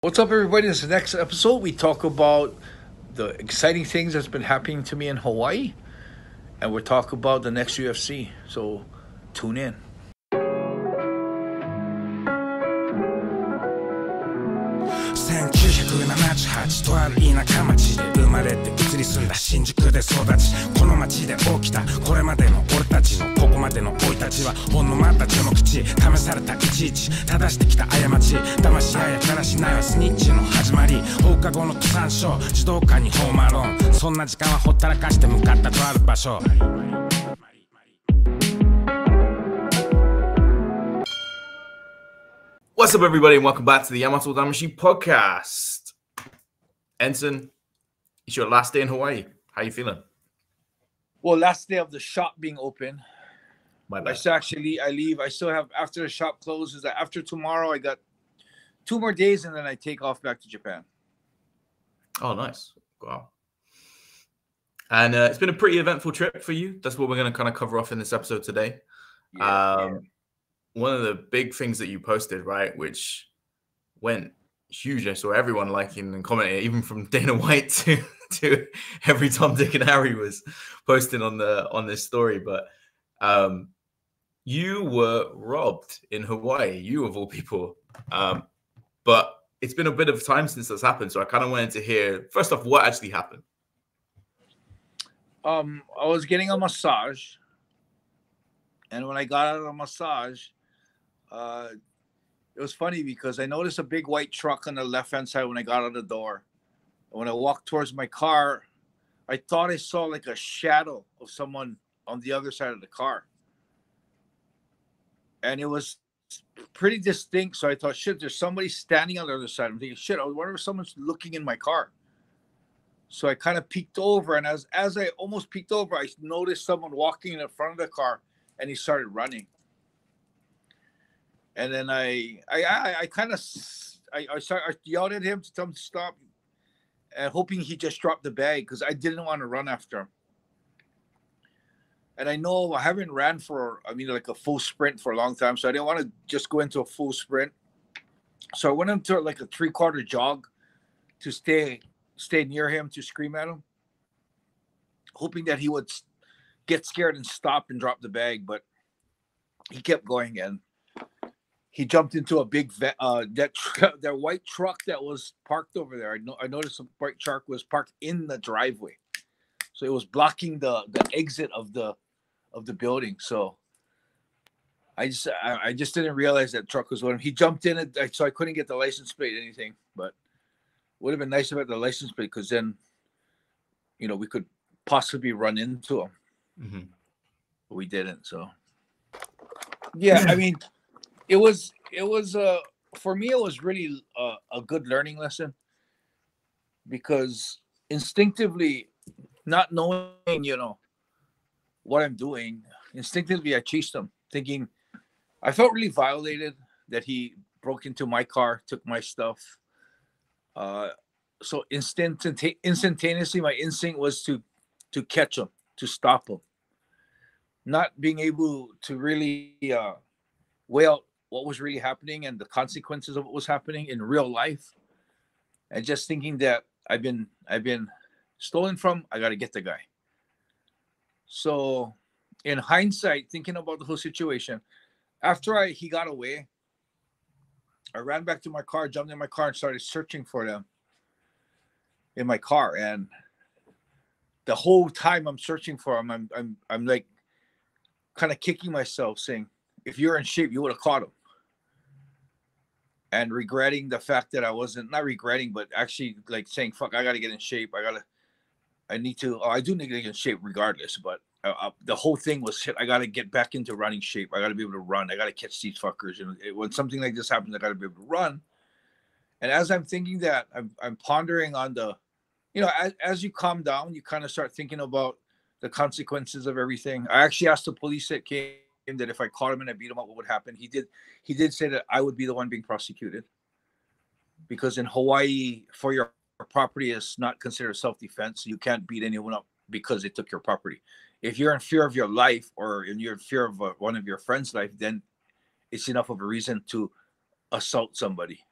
What's up, everybody? This is the next episode. We talk about the exciting things that's been happening to me in Hawaii, and we'll talk about the next UFC. So tune in. 1978とある田舎町で生まれて移り住んだ新宿で育ちこの町で起きたこれまでの俺たちのここまでの生い立ちはほんのまたちの口試されたいちいち正してきた過ち騙し合いやからしないはスニッチの始まり放課後の苦惨症児童館にホームアローンそんな時間はほったらかして向かったとある場所What's up, everybody, and welcome back to the Yamatodamashii podcast. Enson, it's your last day in Hawaii. How you feeling? Well, last day of the shop being open. My bad. I leave. I still have, after the shop closes, after tomorrow, I got 2 more days, and then I take off back to Japan. Oh, nice. Wow. And it's been a pretty eventful trip for you. That's what we're going to kind of cover off in this episode today. Yeah. One of the big things that you posted, right, which went huge. I saw everyone liking and commenting, even from Dana White to every Tom, Dick, and Harry was posting on this story. But you were robbed in Hawaii, you of all people. But it's been a bit of time since this happened, so I kind of wanted to hear first off what actually happened. I was getting a massage, and when I got out of the massage, it was funny because I noticed a big white truck on the left-hand side when I got out of the door. And when I walked towards my car, I thought I saw like a shadow of someone on the other side of the car. And it was pretty distinct. So I thought, shit, there's somebody standing on the other side. I'm thinking, shit, I wonder if someone's looking in my car. So I kind of peeked over. And as I almost peeked over, I noticed someone walking in front of the car, and he started running. And then I yelled at him to tell him to stop, and hoping he just dropped the bag because I didn't want to run after him. And I know I haven't ran like a full sprint for a long time, so I didn't want to just go into a full sprint. So I went into like a 3/4 jog to stay near him to scream at him, hoping that he would get scared and stop and drop the bag. But he kept going, and he jumped into a big that white truck that was parked over there. I noticed a white truck was parked in the driveway, so it was blocking the exit of the building. So I just didn't realize that truck was with him. He jumped in it, so I couldn't get the license plate or anything. But would have been nice about the license plate because then, we could possibly run into him. Mm-hmm. But we didn't. So yeah, I mean. It was for me, it was really a good learning lesson because instinctively, not knowing, what I'm doing, instinctively I chased him, thinking I felt really violated that he broke into my car, took my stuff. So instantaneously, my instinct was to catch him, to stop him, not being able to really weigh out what was really happening and the consequences of what was happening in real life, and just thinking that I've been stolen from, I got to get the guy. So in hindsight, thinking about the whole situation, after he got away, I ran back to my car, jumped in my car, and started searching for them in my car. And the whole time I'm searching for him, I'm like kind of kicking myself, saying, if you're in shape, you would have caught him. And regretting the fact that not regretting, but actually like saying, fuck, I got to get in shape. I do need to get in shape regardless. But the whole thing was, shit, I got to get back into running shape. I got to be able to run. I got to catch these fuckers. And when something like this happens, I got to be able to run. And as I'm thinking that, I'm pondering on as you calm down, you kind of start thinking about the consequences of everything. I actually asked the police that came that if I caught him and I beat him up, what would happen? He did say that I would be the one being prosecuted, because in Hawaii, for your property is not considered self-defense. You can't beat anyone up because they took your property. If you're in fear of your life, or you're in fear of one of your friends' life, then it's enough of a reason to assault somebody.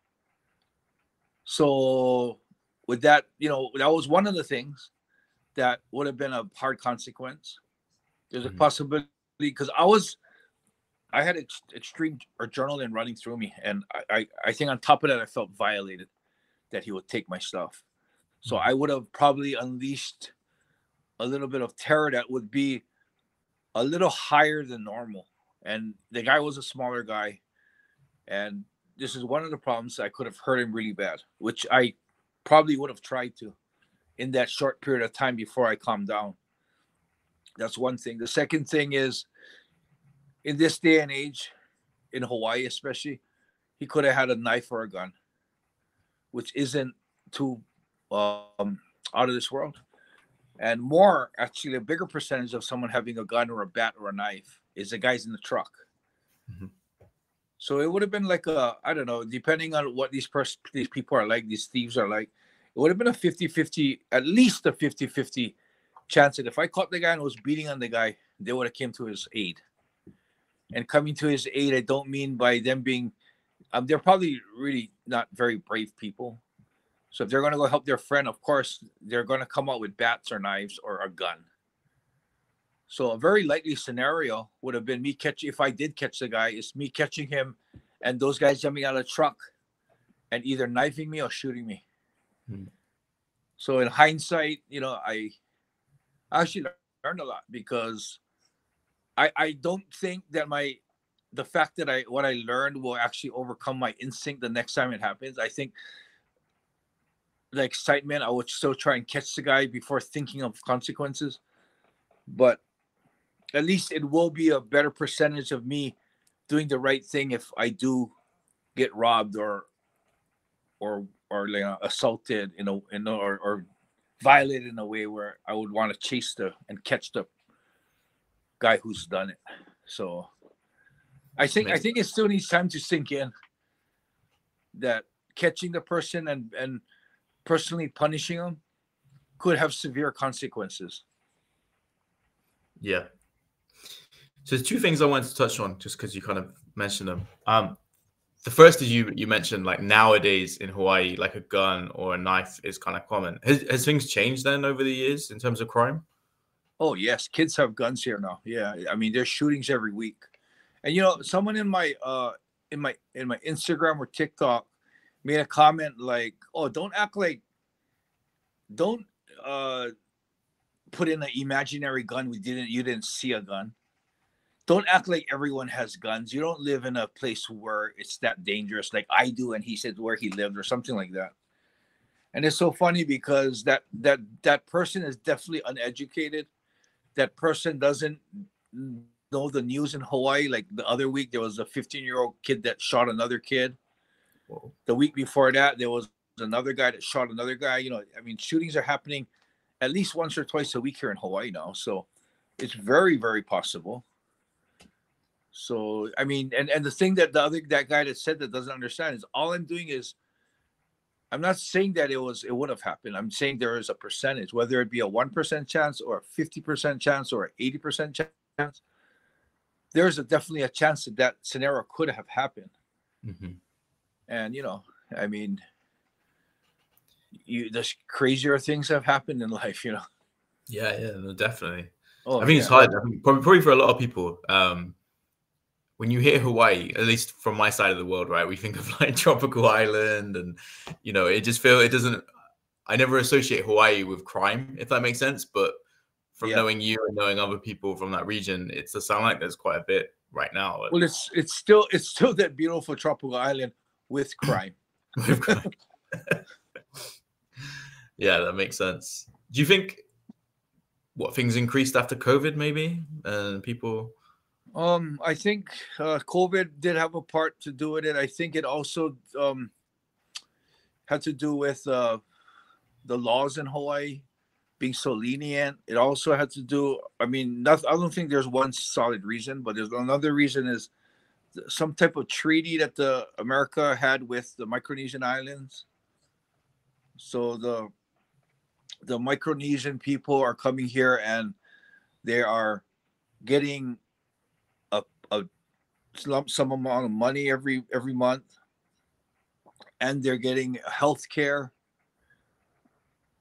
So with that, that was one of the things that would have been a hard consequence. There's a possibility because I had extreme adrenaline running through me, and I think on top of that I felt violated that he would take my stuff. So I would have probably unleashed a little bit of terror that would be a little higher than normal. And the guy was a smaller guy, and this is one of the problems. I could have hurt him really bad, which I probably would have tried to in that short period of time before I calmed down. That's one thing. The second thing is, in this day and age, in Hawaii especially, he could have had a knife or a gun, which isn't too out of this world. And more, actually, a bigger percentage of someone having a gun or a bat or a knife is the guys in the truck. So it would have been like I don't know, depending on what these people are like, these thieves are like, it would have been a 50-50, at least a 50-50 chance that if I caught the guy and was beating on the guy, they would have came to his aid. And coming to his aid, I don't mean by them being, they're probably really not very brave people. So if they're going to go help their friend, of course, they're going to come out with bats or knives or a gun. So a very likely scenario would have been me if I did catch the guy, is me catching him and those guys jumping out of the truck and either knifing me or shooting me. So in hindsight, I actually learned a lot because I don't think that the fact that what I learned will actually overcome my instinct the next time it happens. I think the excitement, I would still try and catch the guy before thinking of consequences. But at least it will be a better percentage of me doing the right thing if I do get robbed or assaulted or violated in a way where I would want to chase and catch the guy who's done it. So I think it still needs time to sink in that catching the person and personally punishing them could have severe consequences. Yeah. So there's two things I wanted to touch on just because you kind of mentioned them. The first is you mentioned like nowadays in Hawaii, like a gun or a knife is kind of common. Has things changed then over the years in terms of crime? Oh yes, kids have guns here now. Yeah, I mean there's shootings every week, and someone in my Instagram or TikTok made a comment like, "Oh, don't put in an imaginary gun. You didn't see a gun. Don't act like everyone has guns. You don't live in a place where it's that dangerous like I do." And he said where he lived or something like that. And it's so funny because that person is definitely uneducated. That person doesn't know the news in Hawaii. Like the other week, there was a 15-year-old kid that shot another kid. Whoa. The week before that, there was another guy that shot another guy. I mean, shootings are happening at least once or twice a week here in Hawaii now. So it's very, very possible. So, I mean, and the thing that that guy that said that doesn't understand is all I'm doing is, I'm not saying that it would have happened. I'm saying there is a percentage, whether it be a 1% chance or a 50% chance or an 80% chance. There's definitely a chance that scenario could have happened. And, I mean, the crazier things have happened in life, Yeah, no, definitely. Oh, I think it's hard. I think probably for a lot of people, when you hear Hawaii, at least from my side of the world, right, we think of like tropical island and, I never associate Hawaii with crime, if that makes sense. But from knowing you and knowing other people from that region, it does sound like there's quite a bit right now. Well, it's still that beautiful tropical island with crime. Yeah, that makes sense. Do you think things increased after COVID maybe? And people... I think COVID did have a part to do with it. I think it also had to do with the laws in Hawaii being so lenient. It also had to do, I don't think there's one solid reason, but there's another reason is some type of treaty that America had with the Micronesian islands. So the Micronesian people are coming here and they are getting a lump sum amount of money every month, and they're getting health care,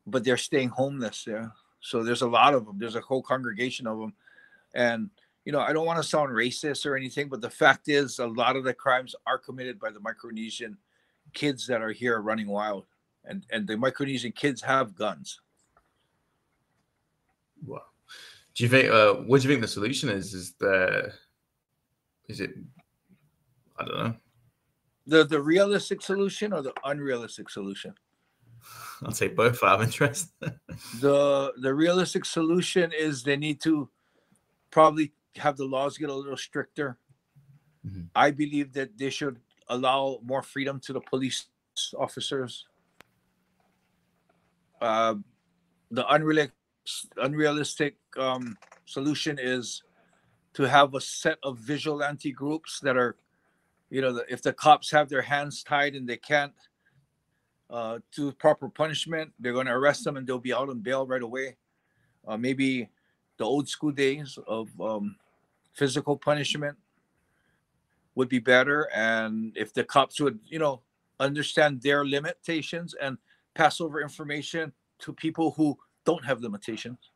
but they're staying homeless. Yeah. So there's a lot of them. There's a whole congregation of them. And, you know, I don't want to sound racist or anything, but the fact is a lot of the crimes are committed by the Micronesian kids that are here running wild. And the Micronesian kids have guns. Wow. Do you think, what do you think the solution is? Is it, I don't know. The realistic solution or the unrealistic solution? I'll say both out of interest. The realistic solution is they need to probably have the laws get a little stricter. Mm-hmm. I believe that they should allow more freedom to the police officers. The unrealistic solution is to have a set of vigilante groups that are, you know, if the cops have their hands tied and they can't do proper punishment, they're going to arrest them and they'll be out on bail right away. Maybe the old school days of physical punishment would be better. And if the cops would, you know, understand their limitations and pass over information to people who don't have limitations.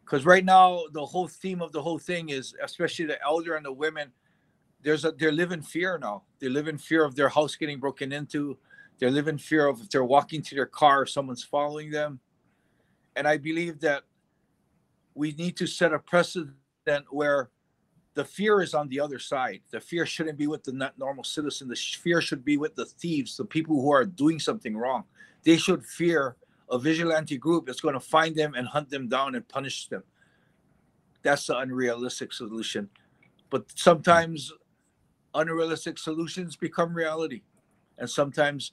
Because right now, the whole theme of the whole thing is, especially the elder and the women, they live in fear now. They live in fear of their house getting broken into. They live in fear of if they're walking to their car, someone's following them. And I believe that we need to set a precedent where the fear is on the other side. The fear shouldn't be with the not normal citizen. The fear should be with the thieves, the people who are doing something wrong. They should fear a vigilante group that's going to find them and hunt them down and punish them. That's the unrealistic solution. But sometimes unrealistic solutions become reality. And sometimes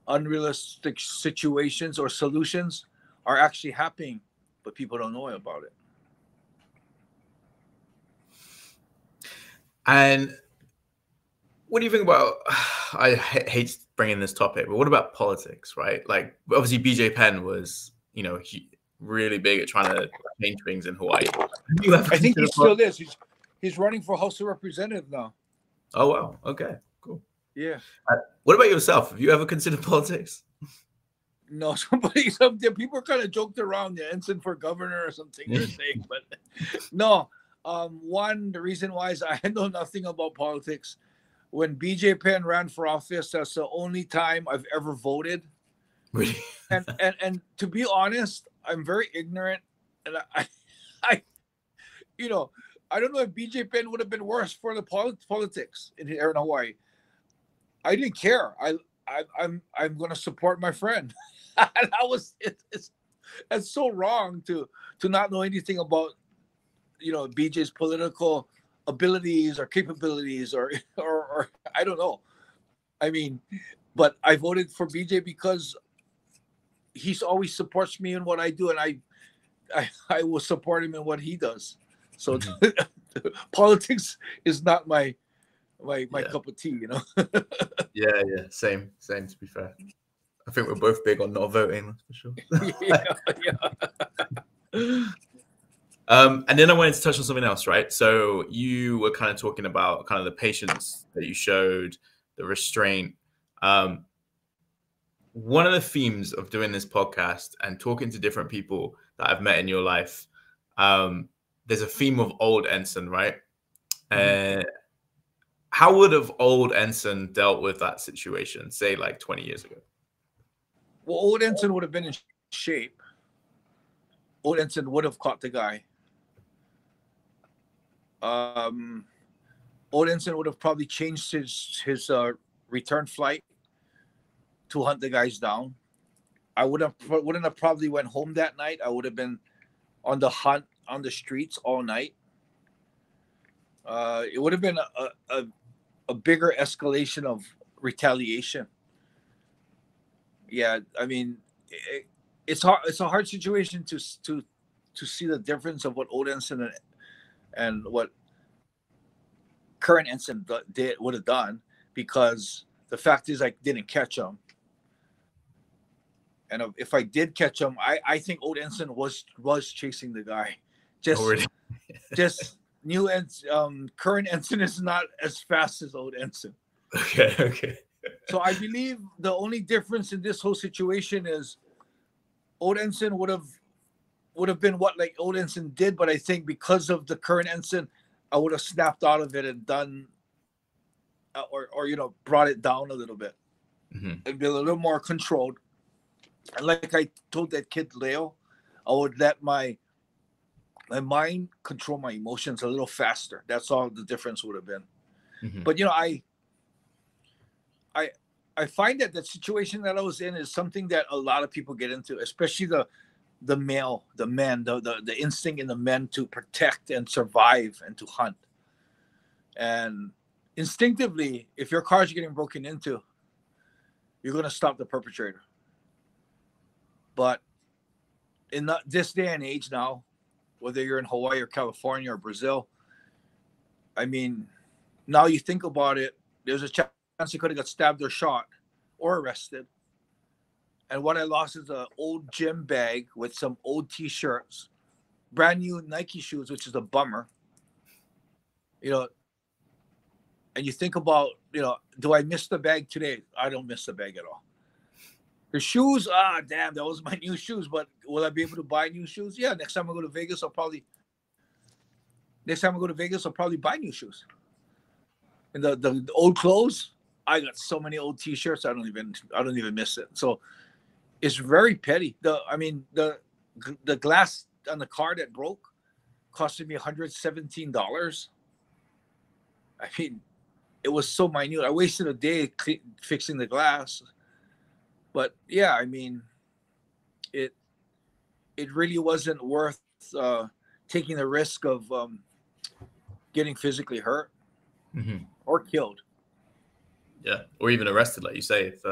unrealistic situations or solutions are actually happening, but people don't know about it. And what do you think about, I hate bringing this topic, but what about politics, right? Like, obviously BJ Penn was, you know, really big at trying to change things in Hawaii. I think he still is. He's running for House of Representatives now. Oh, wow. Okay, cool. Yeah. What about yourself? Have you ever considered politics? No, people kind of joked around the Enson for governor or something they're saying, but no. The reason why is I know nothing about politics. When BJ Penn ran for office, that's the only time I've ever voted. Really? and to be honest, I'm very ignorant, and I you know, I don't know if BJ Penn would have been worse for the politics in Hawaii. I didn't care. I'm going to support my friend. It's so wrong to not know anything about, you know, BJ's political abilities or capabilities or I don't know. I mean, but I voted for BJ because he's always supports me in what I do, and I will support him in what he does. So politics is not my cup of tea, you know. yeah, same. To be fair, I think we're both big on not voting, that's for sure. yeah. And then I wanted to touch on something else, right? So you were kind of talking about kind of the patience that you showed, the restraint. One of the themes of doing this podcast and talking to different people that I've met in your life, there's a theme of old Enson, right? How would have old Enson dealt with that situation, say like 20 years ago? Well, old Enson would have been in shape. Old Enson would have caught the guy. Old Enson would have probably changed his return flight to hunt the guys down. I wouldn't have probably went home that night. I would have been on the hunt on the streets all night. It would have been a bigger escalation of retaliation. Yeah, I mean, it's hard. It's a hard situation to see the difference of what old Enson and what current Enson would have done, because the fact is I didn't catch him. And if I did catch him, I think old Enson was chasing the guy. Just new current Enson is not as fast as old Enson. Okay. So I believe the only difference in this whole situation is old Enson would have been what like old Enson did, but I think because of the current Enson, I would have snapped out of it and done or you know, brought it down a little bit and be a little more controlled. And like I told that kid Leo, I would let my mind control my emotions a little faster. That's all the difference would have been. But you know, I find that the situation that I was in is something that a lot of people get into, especially the men, the instinct in the men to protect and survive and to hunt. And instinctively, if your car is getting broken into, you're going to stop the perpetrator. But in this day and age now, whether you're in Hawaii or California or Brazil, I mean, now you think about it, there's a chance you could have got stabbed or shot or arrested. And what I lost is an old gym bag with some old t-shirts, brand new Nike shoes, which is a bummer. You know, and you think about, you know, do I miss the bag today? I don't miss the bag at all. The shoes, damn, that was my new shoes. But will I be able to buy new shoes? Yeah, next time I go to Vegas, I'll probably buy new shoes. And the old clothes, I got so many old t-shirts, I don't even miss it. So it's very petty. The glass on the car that broke costed me $117. I mean, it was so minute. I wasted a day fixing the glass. But yeah, I mean, it really wasn't worth taking the risk of getting physically hurt or killed. Yeah, or even arrested, like you say, if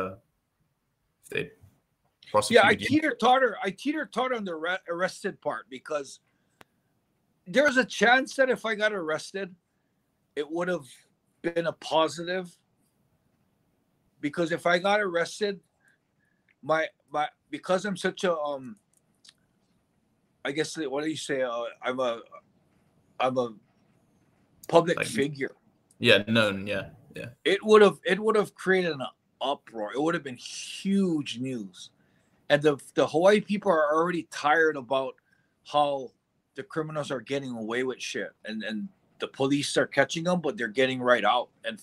they prosecute. Yeah, I teeter-tottered on the arrested part, because there's a chance that if I got arrested, it would have been a positive. Because if I got arrested, because I'm such a I guess, what do you say? I'm a public figure. Yeah, known. Yeah. It would have created an uproar. It would have been huge news, and the Hawaii people are already tired about how the criminals are getting away with shit, and the police are catching them, but they're getting right out. And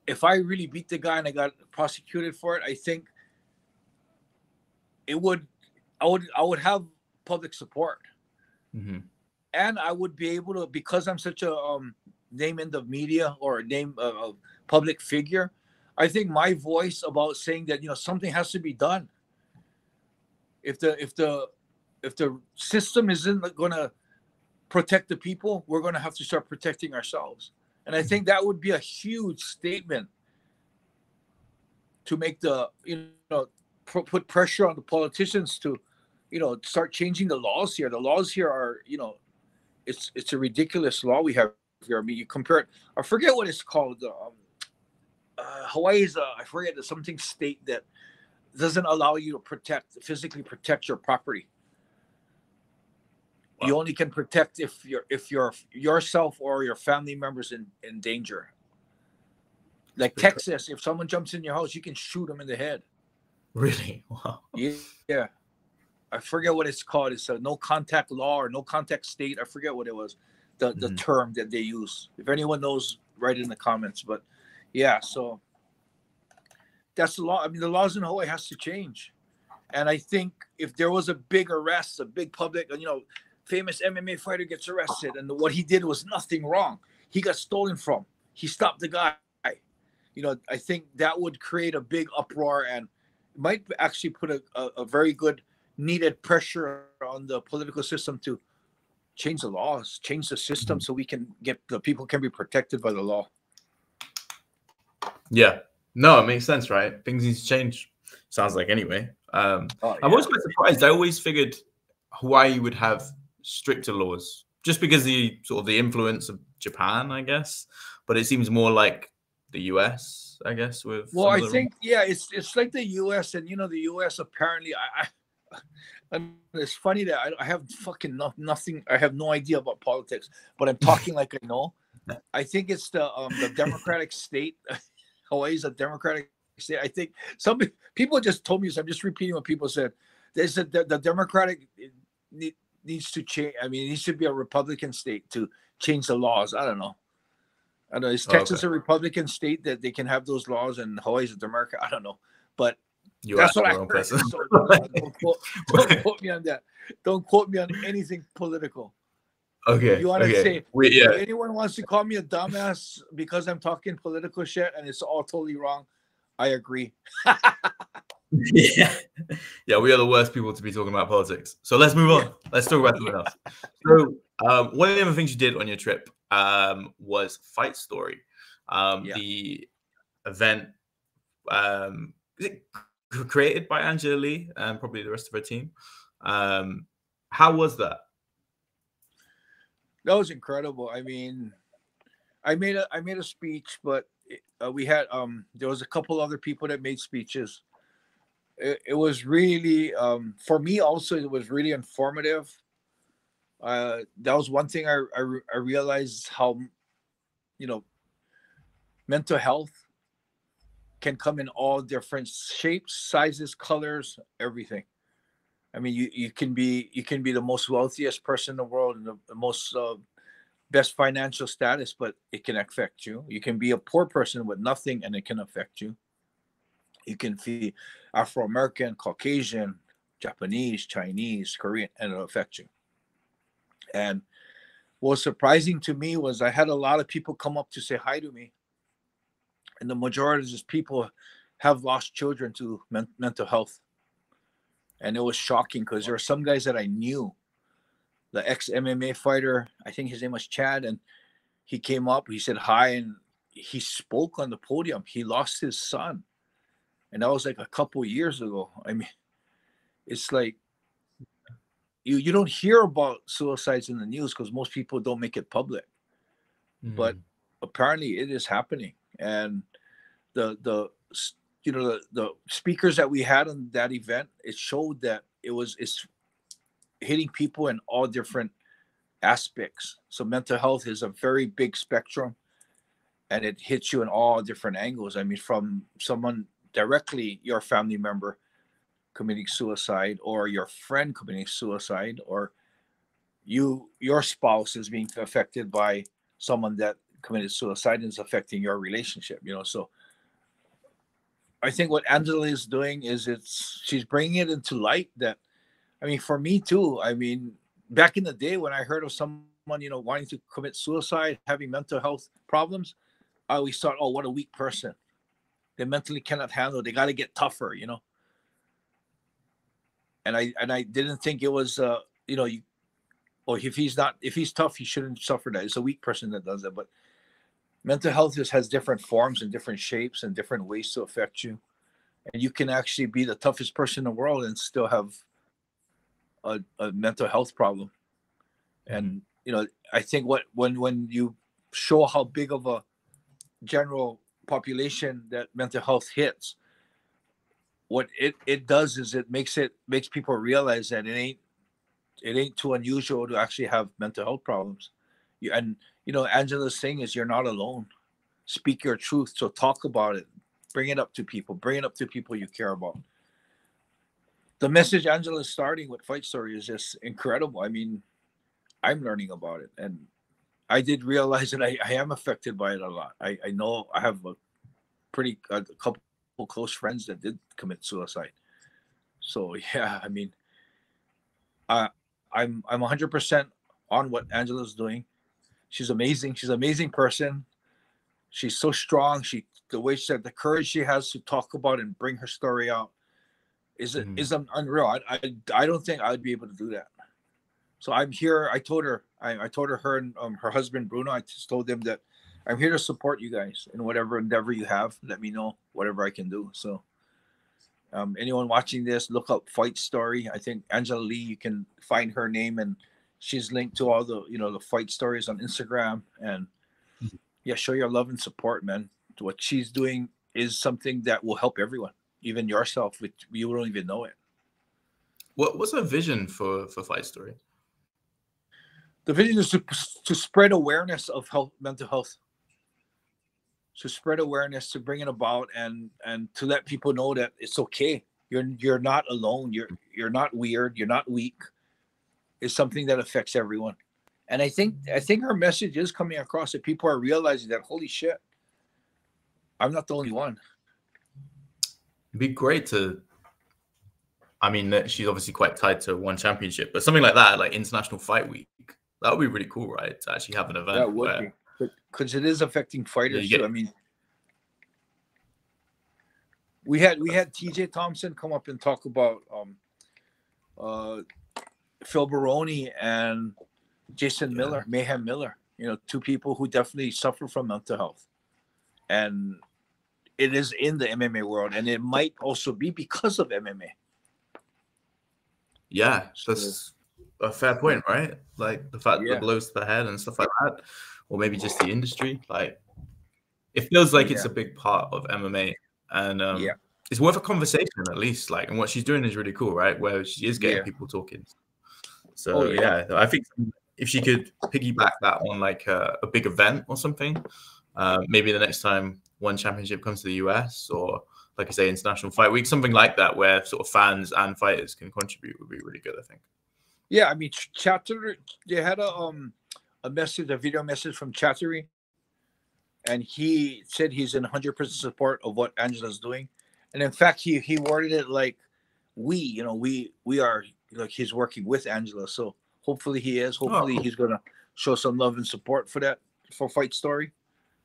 if I really beat the guy and I got prosecuted for it, I think I would have public support, and I would be able to, because I'm such a name in the media or name a public figure. I think my voice about saying that, you know, something has to be done. If the system isn't going to protect the people, we're going to have to start protecting ourselves. And I think that would be a huge statement to make put pressure on the politicians to, you know, start changing the laws here. The laws here are, you know, it's a ridiculous law we have here. I mean, you compare it. I forget what it's called. Hawaii is I forget, there's something state that doesn't allow you to physically protect your property. Wow. You only can protect if you're yourself or your family members in danger. Like Texas, if someone jumps in your house, you can shoot them in the head. Really? Wow. Yeah. I forget what it's called. It's a no contact law or no contact state. I forget what it was. The term that they use. If anyone knows, write it in the comments. But yeah, so that's the law. I mean, the laws in Hawaii has to change. And I think if there was a big arrest, a big public, you know, famous MMA fighter gets arrested, and what he did was nothing wrong. He got stolen from. He stopped the guy. You know, I think that would create a big uproar and might actually put a very good needed pressure on the political system to change the laws, change the system, so we can the people can be protected by the law. Yeah, no, it makes sense, right? Things need to change. Sounds like anyway. I'm always quite surprised. I always figured Hawaii would have stricter laws, just because the influence of Japan, I guess. But it seems more like the US, I guess. I think it's like the US, and you know, the US apparently and it's funny that I have fucking nothing. I have no idea about politics, but I'm talking like I know. I think it's the Democratic state Hawaii's a democratic state. I think some people just told me, so I'm just repeating what people said. They said that the democratic needs to change. I mean, it needs to be a Republican state to change the laws. I don't know. Is Texas a Republican state that they can have those laws, and Hawaii's a democratic? I don't know, but that's what I heard. So don't quote me on that. Don't quote me on anything political. Okay. You want to say, yeah. if anyone wants to call me a dumbass because I'm talking political shit and it's all totally wrong, I agree. Yeah, we are the worst people to be talking about politics. So let's move on. Let's talk about something else. So one of the other things you did on your trip was Fight Story. The event is it created by Angela Lee and probably the rest of her team. How was that? That was incredible. I mean, I made a speech, but we had there was a couple other people that made speeches. It was really for me also. It was really informative. That was one thing I realized how, mental health can come in all different shapes, sizes, colors, everything. I mean, you can be the most wealthiest person in the world and the most best financial status, but it can affect you. You can be a poor person with nothing, and it can affect you. You can be Afro-American, Caucasian, Japanese, Chinese, Korean, and it'll affect you. And what was surprising to me was I had a lot of people come up to say hi to me, and the majority of these people have lost children to mental health. And it was shocking because there were some guys that I knew. The ex-MMA fighter, I think his name was Chad, and he came up, he said hi, and he spoke on the podium. He lost his son. And that was like a couple of years ago. I mean, it's like you don't hear about suicides in the news because most people don't make it public. But apparently it is happening. And the speakers that we had on that event, it showed that it's hitting people in all different aspects. So mental health is a very big spectrum, and it hits you in all different angles. I mean, from someone directly, your family member committing suicide, or your friend committing suicide, or your spouse is being affected by someone that committed suicide and is affecting your relationship, so I think what Angela is doing is she's bringing it into light that, I mean, for me too, I mean, back in the day when I heard of someone, wanting to commit suicide, having mental health problems, I always thought, oh, what a weak person. They mentally cannot handle it. They got to get tougher, And I didn't think it was, if he's tough, he shouldn't suffer that. It's a weak person that does it. But mental health has different forms and different shapes and different ways to affect you. And you can actually be the toughest person in the world and still have a mental health problem. And, I think when you show how big of a general population that mental health hits, what it does is it makes people realize that it ain't too unusual to actually have mental health problems. Angela's thing is you're not alone. Speak your truth. So talk about it. Bring it up to people. Bring it up to people you care about. The message Angela is starting with Fight Story is just incredible. I mean, I'm learning about it, and I did realize that I am affected by it a lot. I know I have a couple close friends that did commit suicide. So yeah, I mean, I'm 100% on what Angela's doing. She's amazing. She's an amazing person. She's so strong. The way she said, the courage she has to talk about and bring her story out is unreal. I don't think I would be able to do that. So I'm here. I told her her and her husband Bruno, I just told them that I'm here to support you guys in whatever endeavor you have. Let me know whatever I can do. So anyone watching this, look up Fight Story. I think Angela Lee, you can find her name, and she's linked to all the the fight stories on Instagram. And yeah, show your love and support, man. What she's doing is something that will help everyone, even yourself, which you don't even know it. What's her vision for Fight Story? The vision is to spread awareness of mental health. to spread awareness, to bring it about, and to let people know that it's okay. You're not alone. You're not weird. You're not weak. It's something that affects everyone. And I think our message is coming across, that people are realizing that, holy shit, I'm not the only one. It'd be great to, I mean, she's obviously quite tied to one championship, but something like that, like International Fight Week, that would be really cool, right? To actually have an event. That would be, because it is affecting fighters too. I mean, we had TJ Thompson come up and talk about Phil Baroni and Jason Miller, Mayhem Miller. You know, two people who definitely suffer from mental health, and it is in the MMA world, and it might also be because of MMA. Yeah, that's a fair point, right? Like the fact that the blows to the head and stuff like that, or maybe just the industry. Like, it feels like it's a big part of MMA, and it's worth a conversation at least. Like, and what she's doing is really cool, right? Where she is getting people talking. So I think if she could piggyback that on like a big event or something, maybe the next time one championship comes to the US, or like I say, International Fight Week, something like that, where sort of fans and fighters can contribute, would be really good, I think. Yeah, I mean, Chatter, they had a video message from Chattery, and he said he's in 100% support of what Angela's doing. And in fact, he worded it like, we are, like, he's working with Angela. So hopefully he is. Hopefully he's going to show some love and support for that, for Fight Story.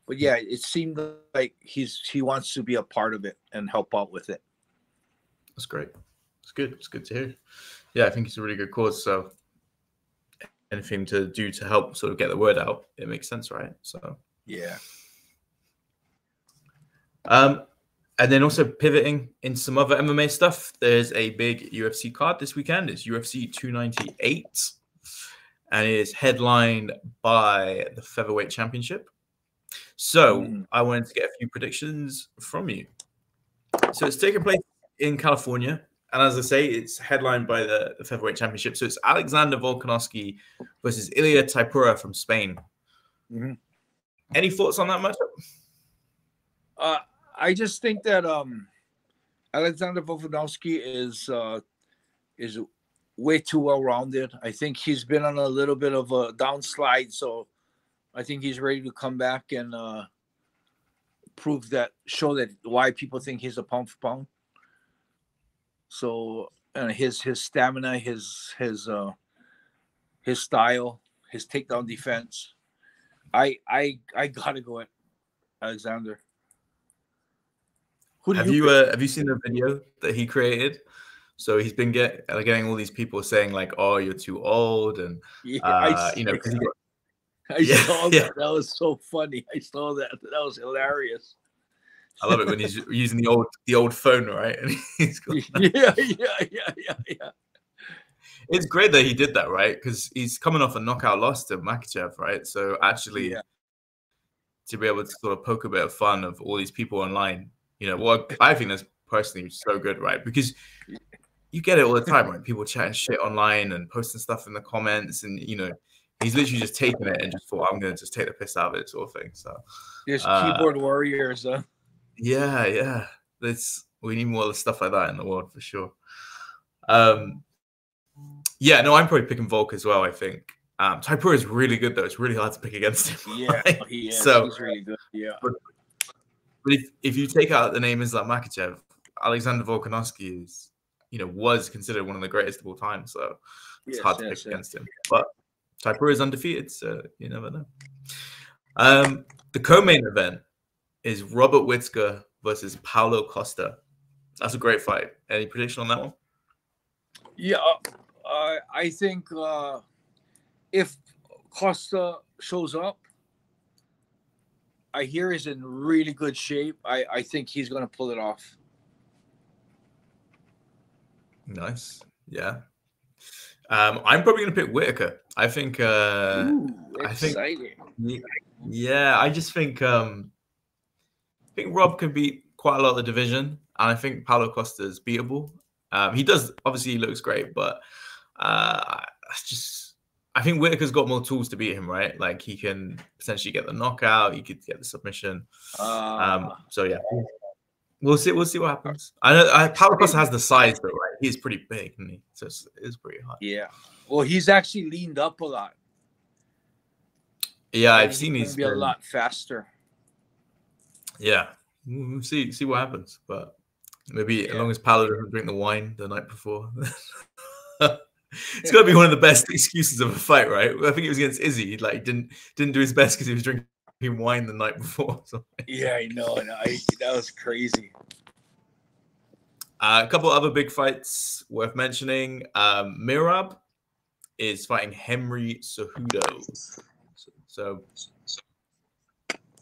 But yeah, it seemed like he wants to be a part of it and help out with it. That's great. It's good. It's good to hear. Yeah, I think it's a really good cause. So anything to do to help sort of get the word out, it makes sense, right? So yeah. And then also pivoting in some other MMA stuff, there's a big UFC card this weekend. It's UFC 298, and it is headlined by the Featherweight Championship. So I wanted to get a few predictions from you. So it's taking place in California, and as I say, it's headlined by the Featherweight Championship. So it's Alexander Volkanovski versus Ilia Topuria from Spain. Any thoughts on that matchup? I just think that Alexander Volkanovski is way too well-rounded. I think he's been on a little bit of a downslide, so I think he's ready to come back and show that why people think he's a pound for pound. So his stamina, his style, his takedown defense. I gotta go at Alexander. Have you seen the video that he created? So he's been getting all these people saying like, "Oh, you're too old," and I saw that. That was so funny. I saw that. That was hilarious. I love it when he's using the old phone, right? And he's yeah. It's great that he did that, right? Because he's coming off a knockout loss to Makhachev, right? So actually, to be able to sort of poke a bit of fun of all these people online, what I think that's personally so good, right? Because you get it all the time, right? People chatting shit online and posting stuff in the comments, and he's literally just taking it and just thought, I'm gonna just take the piss out of it, sort of thing. So there's keyboard warriors. Yeah. We need more of the stuff like that in the world for sure. I'm probably picking Volk as well. I think Topuria is really good though. It's really hard to pick against him. Yeah, right? he is. So, he's really good. Yeah. But if you take out the name Islam Makhachev, Alexander Volkanovski is, was considered one of the greatest of all time. So it's hard to pick against him. But Topuria is undefeated, so you never know. The co-main event is Robert Whittaker versus Paulo Costa. That's a great fight. Any prediction on that one? Yeah, I think if Costa shows up, I hear he's in really good shape. I think he's going to pull it off. Nice. Yeah. I'm probably going to pick Whittaker. I think. Exciting. I just think. I think Rob can beat quite a lot of the division, and I think Paulo Costa is beatable. He does, obviously he looks great, but I I think Whittaker's got more tools to beat him, right? Like he can potentially get the knockout, he could get the submission. So yeah, we'll see. We'll see what happens. I know Paulo Costa has the size though, right? He's pretty big, isn't he? So it's pretty hard. Yeah. Well, he's actually leaned up a lot. Yeah, I've seen he's be a lot faster. Yeah, we'll see what happens. But maybe as long as Paulo doesn't drink the wine the night before. It's got to be one of the best excuses of a fight, right? I think it was against Izzy. Like, didn't do his best because he was drinking wine the night before. So. Yeah, I know. That was crazy. A couple other big fights worth mentioning. Meerab is fighting Henry Cejudo. So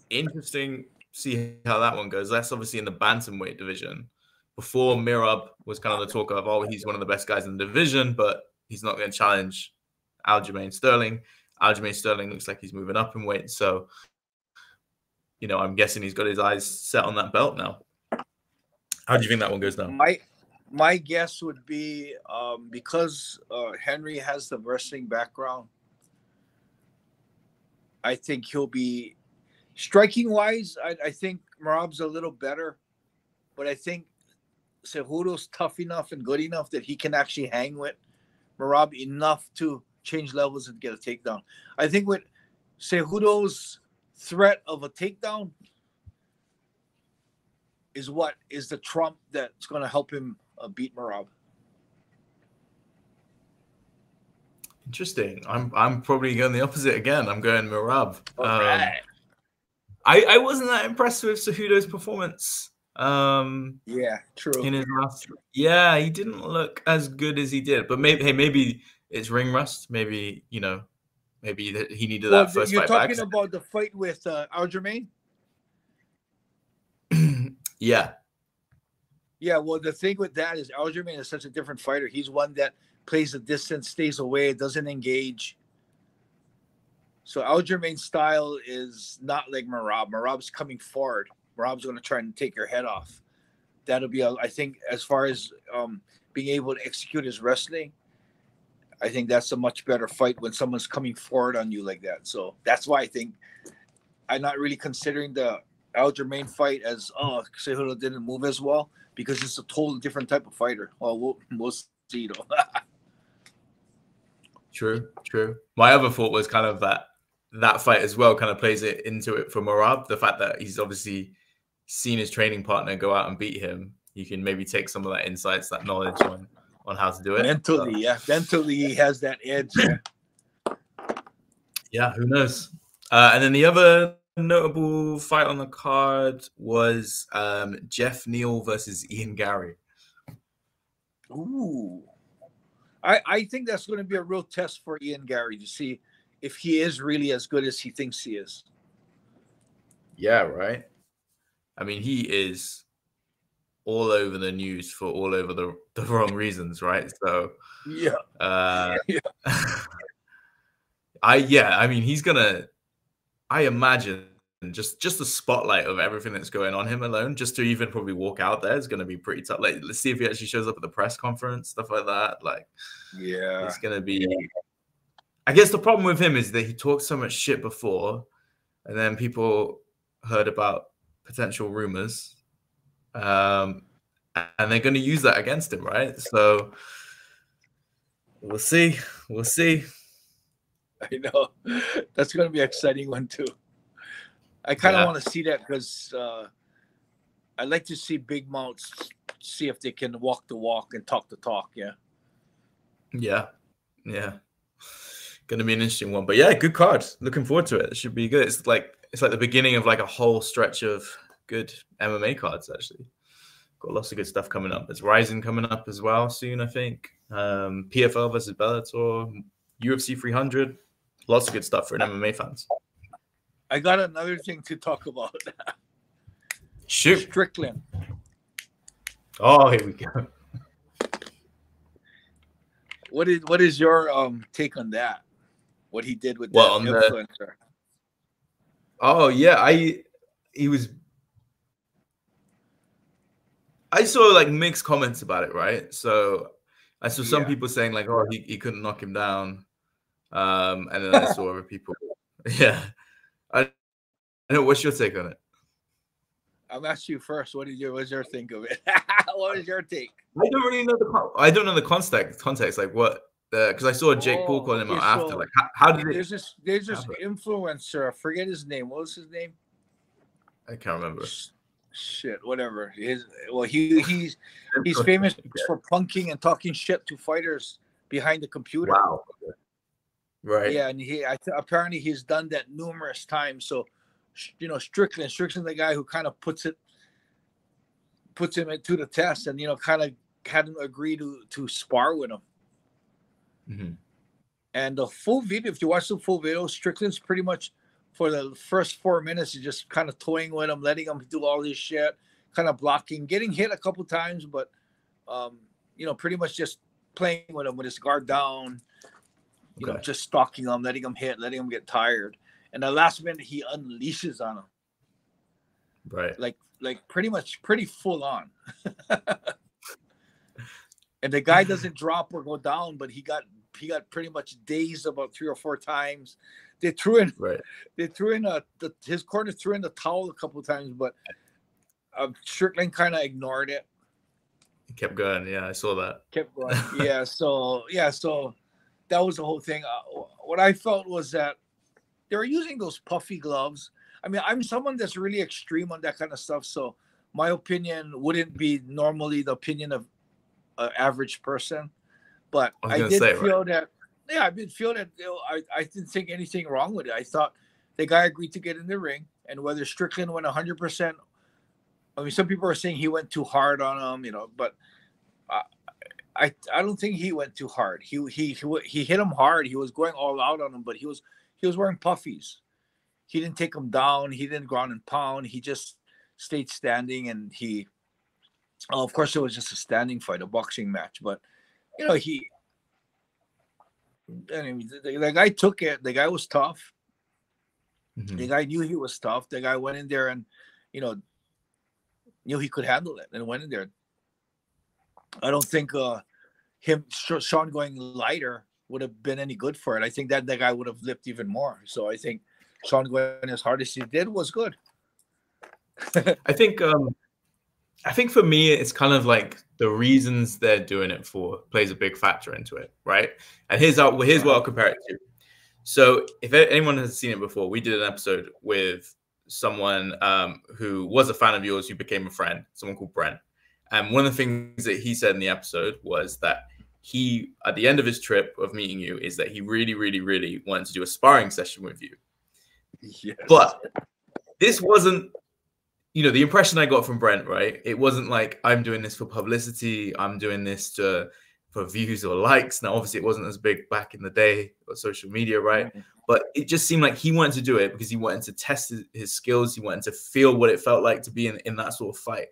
interesting. See how that one goes. That's obviously in the bantamweight division. Before, Meerab was kind of the talk of, oh, he's one of the best guys in the division, but he's not going to challenge Aljamain Sterling. Aljamain Sterling looks like he's moving up in weight. So, you know, I'm guessing he's got his eyes set on that belt now. How do you think that one goes down? My guess would be because Henry has the wrestling background, I think he'll be striking-wise. I think Meerab's a little better, but I think Cejudo's tough enough and good enough that he can actually hang with Meerab enough to change levels and get a takedown. I think with Cejudo's threat of a takedown is what is the trump that's going to help him beat Meerab. Interesting. I'm probably going the opposite again. I'm going Meerab. Right. I wasn't that impressed with Cejudo's performance. Yeah, true. In his last, yeah, he didn't look as good as he did. But maybe it's ring rust. Maybe maybe he needed that first you're fight talking back. about the fight with Aljamain? Yeah. Yeah, well, the thing with that is Aljamain is such a different fighter. He's one that plays the distance, stays away, doesn't engage. So Aljamain's style is not like Meerab. Meerab's coming forward. Meerab's going to try and take your head off. That'll be, I think, as far as being able to execute his wrestling, I think that's a much better fight when someone's coming forward on you like that. So that's why I think I'm not really considering the Aljamain fight as, Cejudo didn't move as well, because it's a totally different type of fighter. Well, we'll see, though. True. My other thought was kind of that fight as well kind of plays it into it for Meerab. The fact that he's obviously seen his training partner go out and beat him. You can maybe take some of that insights, that knowledge on how to do it. Mentally, mentally he has that edge. Yeah, who knows? And then the other notable fight on the card was Geoff Neal versus Ian Garry. Ooh. I think that's going to be a real test for Ian Garry to see if he is really as good as he thinks he is. Yeah, right. I mean, he is all over the news for all over the wrong reasons, right? So yeah. I mean, he's gonna, I imagine just the spotlight of everything that's going on him alone, just to even probably walk out there is going to be pretty tough. Like, let's see if he actually shows up at the press conference, stuff like that. Like, yeah, it's going to be, I guess the problem with him is that he talked so much shit before, and then people heard about potential rumors, and they're going to use that against him, right? So we'll see. I know. That's going to be an exciting one too. I kind of want to see that because I like to see big mouths see if they can walk the walk and talk the talk. Yeah. Going to be an interesting one, but yeah, good card. Looking forward to it. It should be good. It's like the beginning of like a whole stretch of good MMA cards. Actually, got lots of good stuff coming up. There's Rising coming up as well soon, I think. PFL versus Bellator, UFC 300. Lots of good stuff for MMA fans. I got another thing to talk about. Shoot. Strickland. Oh, here we go. What is your take on that? What he did with that influencer? Oh yeah, I saw like mixed comments about it, right? So I saw some people saying like, oh, he couldn't knock him down. And then I saw other people. Yeah. I know. What's your take on it? I'm asking you first. What's your think of it? What is your take? I don't really know the context. Like what? Because I saw Jake Paul calling him out after. Like, how did it? There's this influencer. I forget his name. What was his name? I can't remember. Shit, whatever. He's famous for punking and talking shit to fighters behind the computer. Wow. Right. Yeah, and apparently he's done that numerous times. So, you know, Strickland's the guy who kind of puts him to the test, and kind of had him agree to spar with him. Mm-hmm. And the full video, if you watch the full video, Strickland's pretty much for the first 4 minutes is just kind of toying with him, letting him do all this shit, kind of blocking, getting hit a couple times, but pretty much just playing with him with his guard down, just stalking him, letting him hit, letting him get tired. And the last minute he unleashes on him. Right. Like pretty full on. And the guy doesn't drop or go down, but he got pretty much dazed about 3 or 4 times. They threw in his corner threw in the towel a couple of times, but Strickland kind of ignored it. He kept going. Yeah, I saw that. Kept going. So that was the whole thing. What I felt was that they were using those puffy gloves. I mean, I'm someone that's really extreme on that kind of stuff, so my opinion wouldn't be normally the opinion of an average person. But I did feel that. Yeah, I did feel that. I didn't think anything wrong with it. I thought the guy agreed to get in the ring, and whether Strickland went 100%. I mean, some people are saying he went too hard on him, but I don't think he went too hard. He hit him hard. He was going all out on him, but he was wearing puffies. He didn't take him down. He didn't ground and pound. He just stayed standing, and of course, it was just a standing fight, a boxing match, but the guy took it. The guy was tough. Mm-hmm. The guy knew he was tough. The guy went in there and, knew he could handle it and went in there. I don't think Sean going lighter would have been any good for it. I think that the guy would have lipped even more. So I think Sean going as hard as he did was good. I think for me, it's kind of like the reasons they're doing it for plays a big factor into it, right? And here's what I'll compare it to. So if anyone has seen it before, we did an episode with someone who was a fan of yours who became a friend, someone called Brent. And one of the things that he said in the episode was that he, at the end of his trip of meeting you, is that he really, really, really wanted to do a sparring session with you. Yes. But this wasn't, the impression I got from Brent, right? It wasn't like, I'm doing this for publicity. I'm doing this for views or likes. Now, obviously, it wasn't as big back in the day or social media, right? But it just seemed like he wanted to do it because he wanted to test his skills. He wanted to feel what it felt like to be in that sort of fight.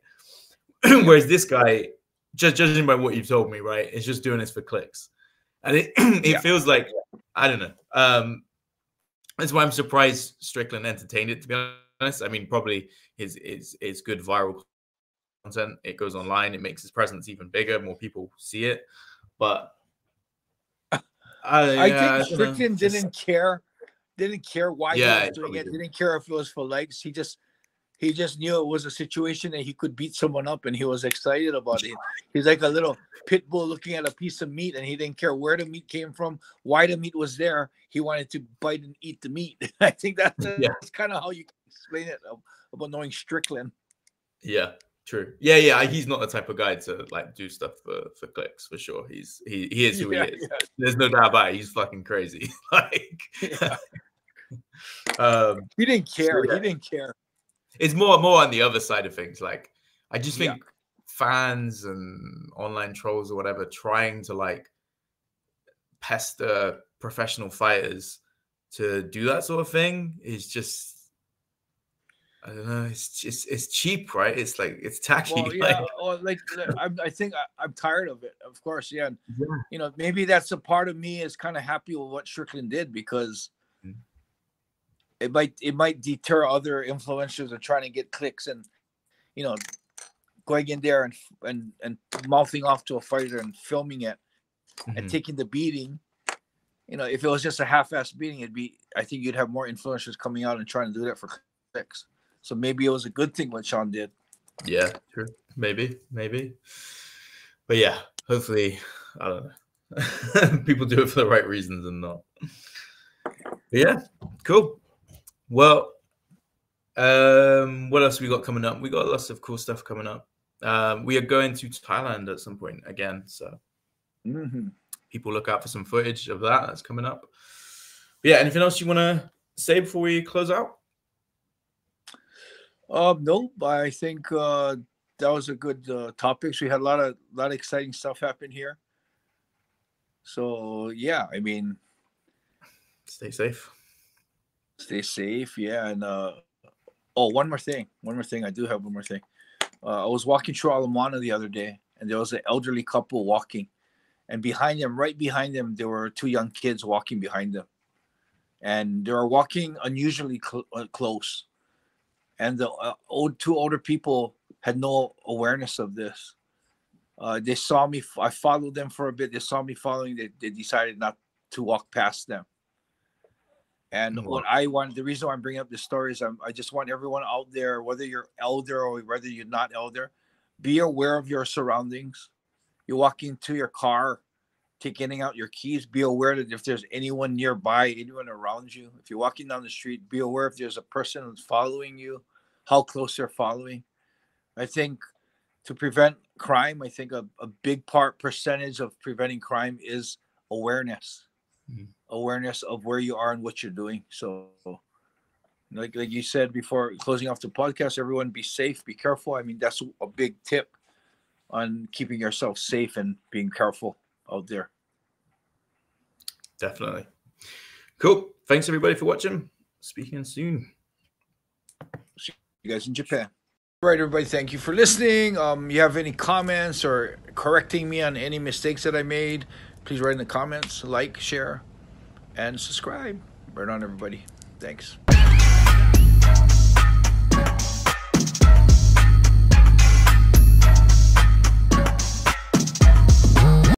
Whereas this guy, just judging by what you've told me, right, is just doing this for clicks. And it feels like, I don't know. That's why I'm surprised Strickland entertained it, to be honest. I mean, probably his good viral content. It goes online. It makes his presence even bigger. More people see it. But I think Strickland didn't care why he was doing it. Didn't care if it was for likes. He just knew it was a situation that he could beat someone up, and he was excited about it. He's like a little pit bull looking at a piece of meat, and he didn't care where the meat came from, why the meat was there. He wanted to bite and eat the meat. I think that's kind of how you can explain it about knowing Strickland. Yeah, true. Yeah. He's not the type of guy to like do stuff for clicks, for sure. He is who he is. Yeah. There's no doubt about it. He's fucking crazy. He didn't care. So, He didn't care. It's more on the other side of things. Like, I just think fans and online trolls or whatever trying to like pester professional fighters to do that sort of thing is just, I don't know. It's cheap, right? It's like, it's tacky. Well, I think I'm tired of it. Of course, yeah. Maybe that's a part of me is kind of happy with what Strickland did, because it might deter other influencers of trying to get clicks and, going in there and mouthing off to a fighter and filming it and taking the beating. you know, if it was just a half-ass beating, I think you'd have more influencers coming out and trying to do that for clicks. So maybe it was a good thing what Sean did. Yeah, true. Maybe. But yeah, hopefully, I don't know. People do it for the right reasons and not. But yeah, cool. Well, what else we got coming up? We got lots of cool stuff coming up. We are going to Thailand at some point again, so people look out for some footage of that. That's coming up. But yeah, anything else you want to say before we close out? No, but I think that was a good topics. We had a lot of exciting stuff happen here. So yeah, I mean, stay safe. Stay safe, yeah. And one more thing. I do have one more thing. I was walking through Alamoana the other day, and there was an elderly couple walking, and behind them, right behind them, there were two young kids walking behind them, and they were walking unusually close. And the two older people had no awareness of this. They saw me. I followed them for a bit. They saw me following. They decided not to walk past them. And what I want, the reason why I'm bringing up this story is I just want everyone out there, whether you're elder or whether you're not elder, be aware of your surroundings. You're walking to your car, getting out your keys. Be aware that if there's anyone nearby, anyone around you, if you're walking down the street, be aware if there's a person who's following you, how close they're following. I think to prevent crime, I think a big percentage of preventing crime is awareness. Awareness of where you are and what you're doing. So like you said before closing off the podcast, everyone be safe, be careful. I mean, that's a big tip on keeping yourself safe and being careful out there. Definitely. Cool. Thanks everybody for watching. Speaking soon. See you guys in Japan. All right, everybody, thank you for listening. You have any comments or correcting me on any mistakes that I made, please write in the comments, like, share, and subscribe. Right on, everybody. Thanks.